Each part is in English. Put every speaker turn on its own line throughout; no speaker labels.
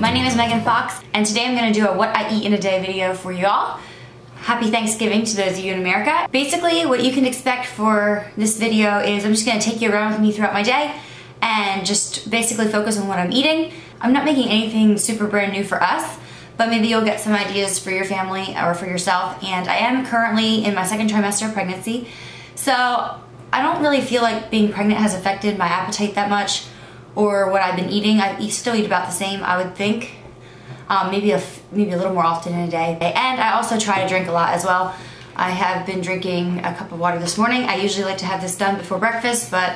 My name is Megan Fox, and today I'm going to do a what I eat in a day video for you all. Happy Thanksgiving to those of you in America. Basically, what you can expect for this video is I'm just going to take you around with me throughout my day and just basically focus on what I'm eating. I'm not making anything super brand new for us, but maybe you'll get some ideas for your family or for yourself. And I am currently in my second trimester of pregnancy, so I don't really feel like being pregnant has affected my appetite that much or what I've been eating. I still eat about the same, I would think. Maybe a little more often in a day. And I also try to drink a lot as well. I have been drinking a cup of water this morning. I usually like to have this done before breakfast, but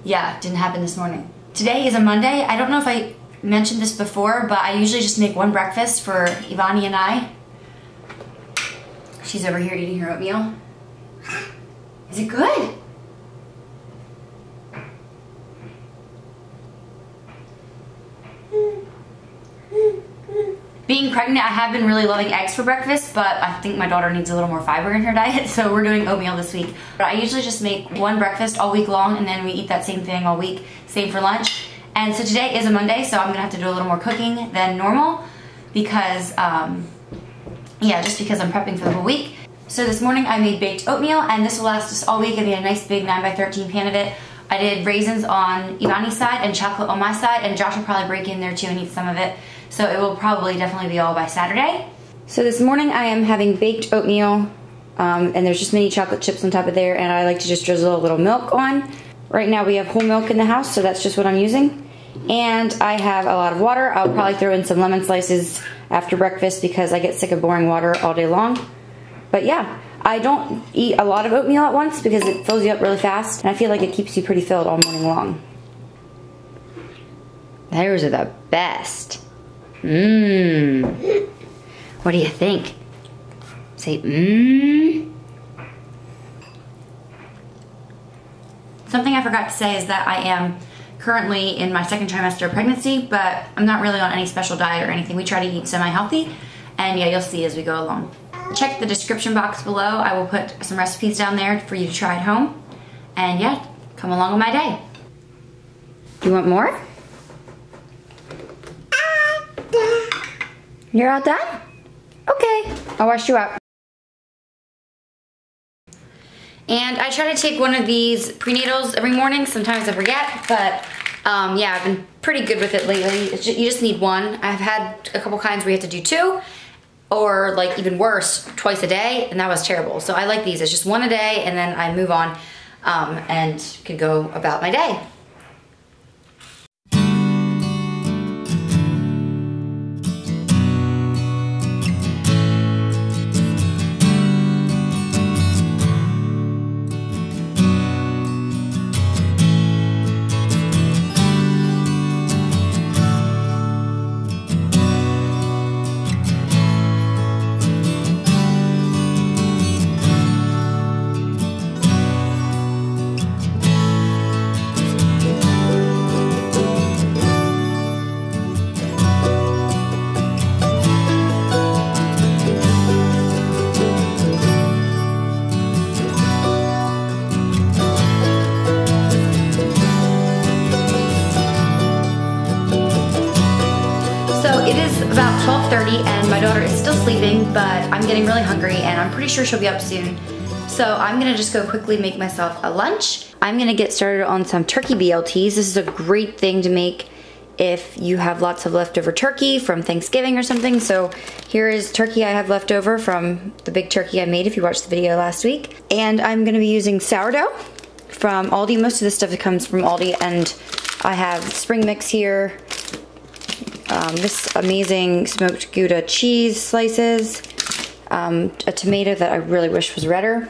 yeah, didn't happen this morning. Today is a Monday. I don't know if I mentioned this before, but I usually just make one breakfast for Ivani and I. She's over here eating her oatmeal. Is it good? Being pregnant, I have been really loving eggs for breakfast, but I think my daughter needs a little more fiber in her diet, so we're doing oatmeal this week. But I usually just make one breakfast all week long, and then we eat that same thing all week, same for lunch. And so today is a Monday, so I'm gonna have to do a little more cooking than normal because, yeah, just because I'm prepping for the whole week. So this morning I made baked oatmeal, and this will last us all week. I made a nice big 9x13 pan of it. I did raisins on Ivani's side and chocolate on my side, and Josh will probably break in there too and eat some of it. So it will probably definitely be all by Saturday. So this morning I am having baked oatmeal, and there's just mini chocolate chips on top of there, and I like to just drizzle a little milk on. Right now we have whole milk in the house, so that's just what I'm using. And I have a lot of water. I'll probably throw in some lemon slices after breakfast because I get sick of boring water all day long. But yeah, I don't eat a lot of oatmeal at once because it fills you up really fast, and I feel like it keeps you pretty filled all morning long. Those are the best. Mmm. What do you think? Say mmm. Something I forgot to say is that I am currently in my second trimester of pregnancy, but I'm not really on any special diet or anything. We try to eat semi-healthy, and yeah, you'll see as we go along. Check the description box below. I will put some recipes down there for you to try at home. And yeah, come along with my day. Do you want more? You're all done? Okay, I'll wash you up. And I try to take one of these prenatals every morning. Sometimes I forget, but yeah, I've been pretty good with it lately. You just need one. I've had a couple kinds where you have to do two, or like even worse, twice a day, and that was terrible. So I like these. It's just one a day, and then I move on and can go about my day. It is about 12:30 and my daughter is still sleeping, but I'm getting really hungry and I'm pretty sure she'll be up soon. So I'm gonna just go quickly make myself a lunch. I'm gonna get started on some turkey BLTs. This is a great thing to make if you have lots of leftover turkey from Thanksgiving or something. So here is turkey I have left over from the big turkey I made if you watched the video last week. And I'm gonna be using sourdough from Aldi. Most of this stuff comes from Aldi, and I have spring mix here. This amazing smoked Gouda cheese slices, a tomato that I really wish was redder,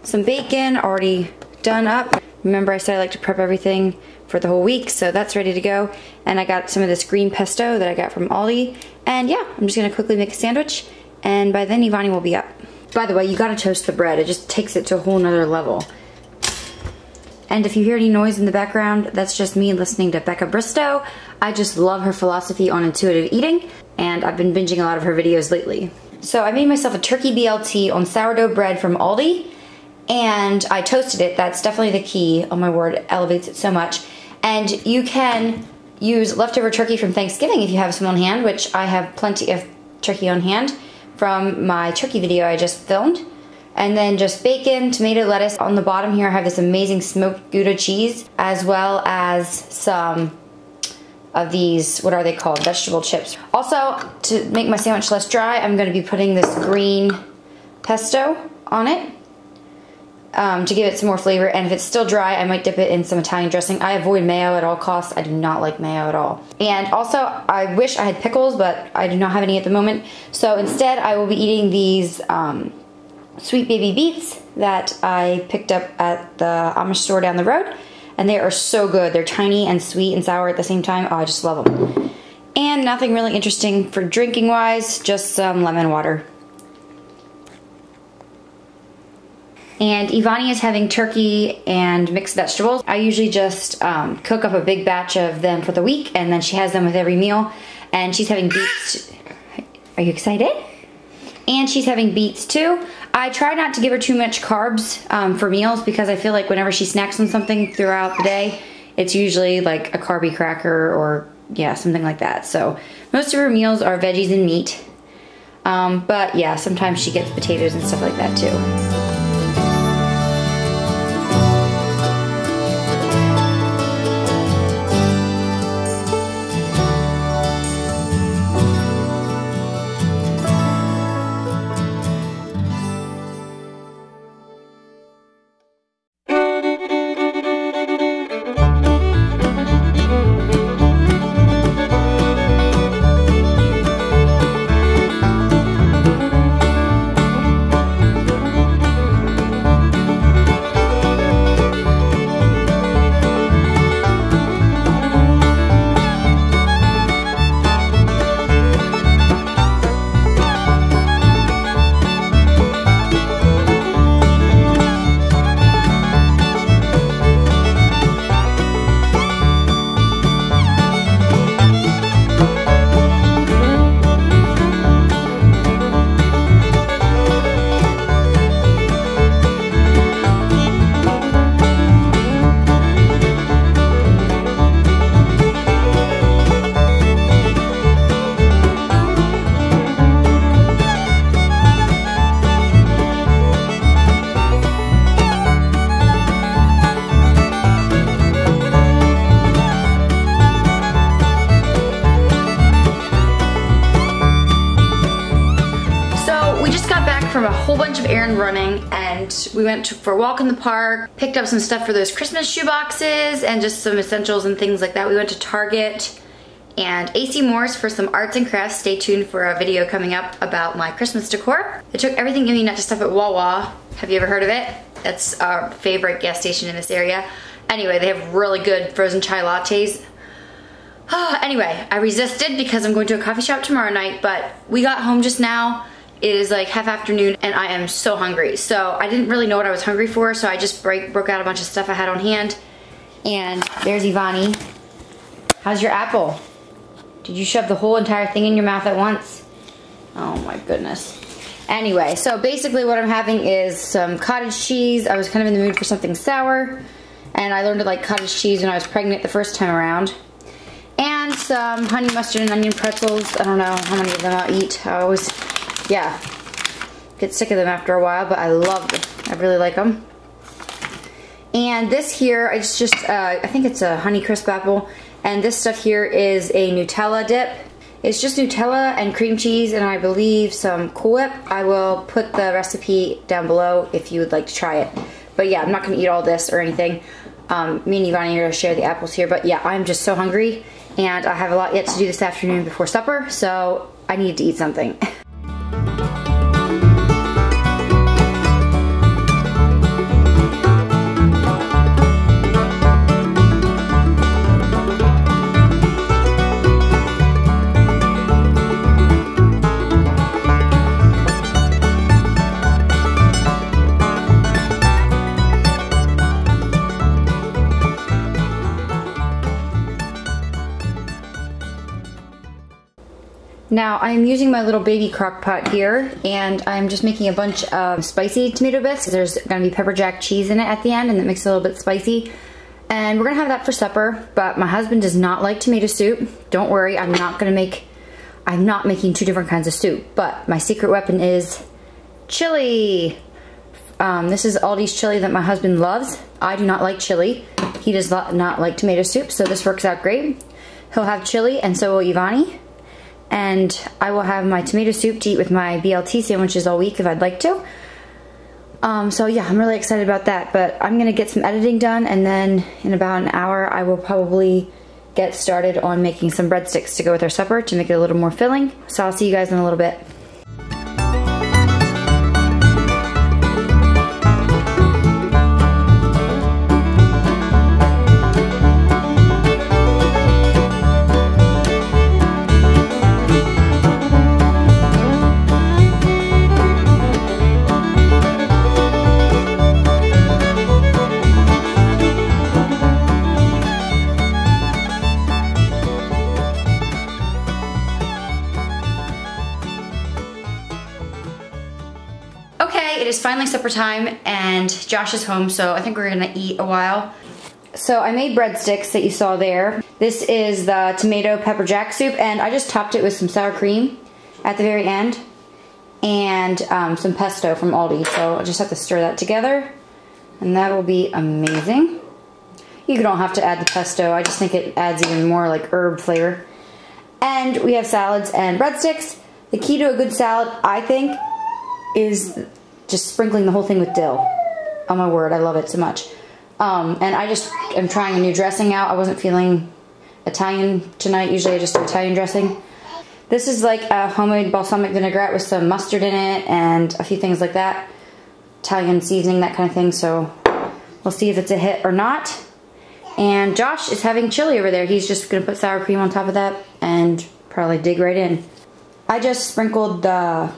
some bacon already done up. Remember I said I like to prep everything for the whole week, so that's ready to go. And I got some of this green pesto that I got from Aldi. And yeah, I'm just gonna quickly make a sandwich, and by then Ivani will be up. By the way, you gotta toast the bread. It just takes it to a whole nother level. And if you hear any noise in the background, that's just me listening to Becca Bristow. I just love her philosophy on intuitive eating, and I've been binging a lot of her videos lately. So I made myself a turkey BLT on sourdough bread from Aldi, and I toasted it. That's definitely the key. Oh my word, it elevates it so much. And you can use leftover turkey from Thanksgiving if you have some on hand, which I have plenty of turkey on hand from my turkey video I just filmed. And then just bacon, tomato, lettuce. On the bottom here I have this amazing smoked Gouda cheese, as well as some of these, what are they called, vegetable chips. Also, to make my sandwich less dry, I'm going to be putting this green pesto on it to give it some more flavor. And if it's still dry, I might dip it in some Italian dressing. I avoid mayo at all costs. I do not like mayo at all. And also, I wish I had pickles, but I do not have any at the moment. So instead, I will be eating these sweet baby beets that I picked up at the Amish store down the road. And they are so good. They're tiny and sweet and sour at the same time. Oh, I just love them. And nothing really interesting for drinking wise, just some lemon water. And Ivani is having turkey and mixed vegetables. I usually just cook up a big batch of them for the week, and then she has them with every meal. And she's having beets. Are you excited? And she's having beets too. I try not to give her too much carbs for meals, because I feel like whenever she snacks on something throughout the day, it's usually like a carby cracker or yeah, something like that. So most of her meals are veggies and meat. But yeah, sometimes she gets potatoes and stuff like that too. From a whole bunch of errand running, and we went for a walk in the park, picked up some stuff for those Christmas shoe boxes and just some essentials and things like that. We went to Target and AC Moore's for some arts and crafts. Stay tuned for a video coming up about my Christmas decor. They took everything in me not to stuff at Wawa. Have you ever heard of it? That's our favorite gas station in this area. Anyway, they have really good frozen chai lattes. Anyway, I resisted because I'm going to a coffee shop tomorrow night, but we got home just now. It is like half afternoon and I am so hungry. So I didn't really know what I was hungry for, so I just broke out a bunch of stuff I had on hand. And there's Ivani. How's your apple? Did you shove the whole entire thing in your mouth at once? Oh my goodness. Anyway, so basically what I'm having is some cottage cheese. I was kind of in the mood for something sour, and I learned to like cottage cheese when I was pregnant the first time around. And some honey mustard and onion pretzels. I don't know how many of them I'll eat. I always, yeah, get sick of them after a while, but I love them. I really like them. And this here, I think it's a Honeycrisp apple. And this stuff here is a Nutella dip. It's just Nutella and cream cheese and I believe some Kool Whip. I will put the recipe down below if you would like to try it. But yeah, I'm not gonna eat all this or anything. Me and Ivani are gonna share the apples here, but yeah, I'm just so hungry and I have a lot yet to do this afternoon before supper, so I need to eat something. Now I'm using my little baby crock pot here and I'm just making a bunch of spicy tomato bits. There's gonna be pepper jack cheese in it at the end and that makes it a little bit spicy. And we're gonna have that for supper, but my husband does not like tomato soup. Don't worry, I'm not making two different kinds of soup, but my secret weapon is chili. This is Aldi's chili that my husband loves. I do not like chili. He does not like tomato soup, so this works out great. He'll have chili, and so will Ivani. And I will have my tomato soup to eat with my BLT sandwiches all week if I'd like to. So yeah, I'm really excited about that, but I'm gonna get some editing done, and then in about an hour I will probably get started on making some breadsticks to go with our supper to make it a little more filling. So I'll see you guys in a little bit. Okay, it is finally supper time and Josh is home, so I think we're gonna eat a while. So I made breadsticks that you saw there. This is the tomato pepper jack soup, and I just topped it with some sour cream at the very end and some pesto from Aldi. So I just have to stir that together and that will be amazing. You don't have to add the pesto, I just think it adds even more like herb flavor. And we have salads and breadsticks. The key to a good salad, I think, is just sprinkling the whole thing with dill. Oh my word, I love it so much. And I just am trying a new dressing out. I wasn't feeling Italian tonight. Usually I just do Italian dressing. This is like a homemade balsamic vinaigrette with some mustard in it and a few things like that. Italian seasoning, that kind of thing. So we'll see if it's a hit or not. And Josh is having chili over there. He's just gonna put sour cream on top of that and probably dig right in. I just sprinkled the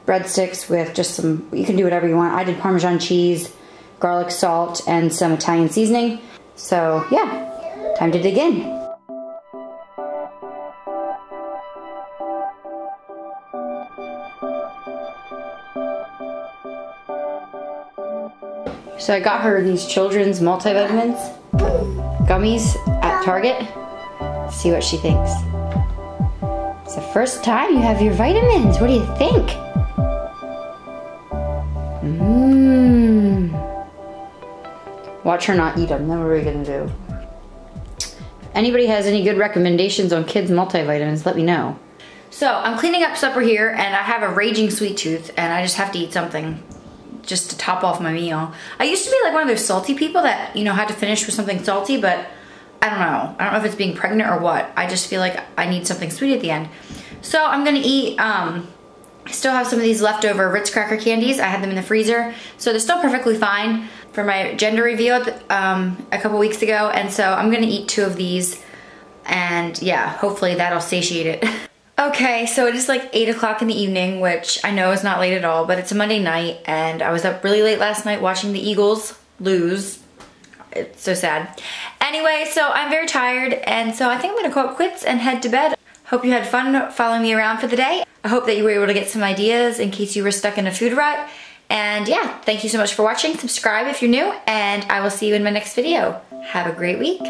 breadsticks with just some, you can do whatever you want. I did Parmesan cheese, garlic salt, and some Italian seasoning. So yeah, time to dig in. So I got her these children's multivitamins, gummies at Target. See what she thinks. It's the first time you have your vitamins. What do you think? Watch her not eat them, then what are we gonna do? If anybody has any good recommendations on kids' multivitamins, let me know. So I'm cleaning up supper here and I have a raging sweet tooth and I just have to eat something just to top off my meal. I used to be like one of those salty people that, you know, had to finish with something salty, but I don't know. I don't know if it's being pregnant or what. I just feel like I need something sweet at the end. So I'm gonna eat, I still have some of these leftover Ritz cracker candies. I had them in the freezer, so they're still perfectly fine for my gender reveal a couple weeks ago, and so I'm gonna eat 2 of these, and yeah, hopefully that'll satiate it. Okay, so it is like 8 o'clock in the evening, which I know is not late at all, but it's a Monday night, and I was up really late last night watching the Eagles lose. It's so sad. Anyway, so I'm very tired, and so I think I'm gonna call it quits and head to bed. Hope you had fun following me around for the day. I hope that you were able to get some ideas in case you were stuck in a food rut. And yeah, thank you so much for watching. Subscribe if you're new, and I will see you in my next video. Have a great week.